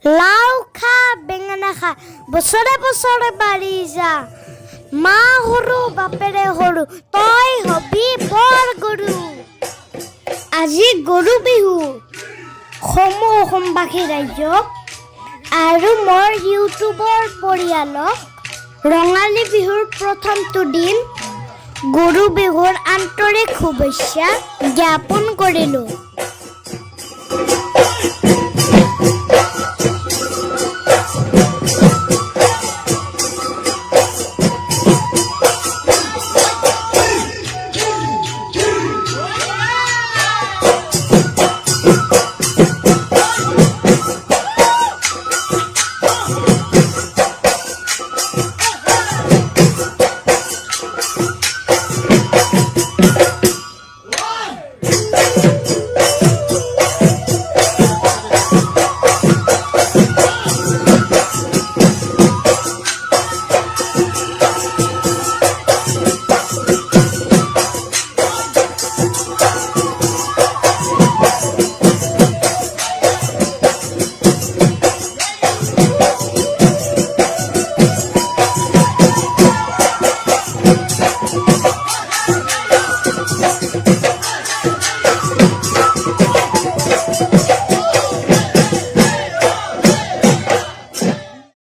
লাও খা বেঙেনা খা বছৰে বছৰে বাঢ়ি যা মা সৰু বাপেৰে সৰু তই হবি বৰ গৰু আজি গৰু বিহু অসমবাসী ৰাইজক আৰু মোৰ ইউটিউবৰ পৰিয়ালক ৰঙালী বিহুৰ প্ৰথমটো দিন গৰু বিহুৰ আন্তৰিক শুভেচ্ছা জ্ঞাপন কৰিলোঁ।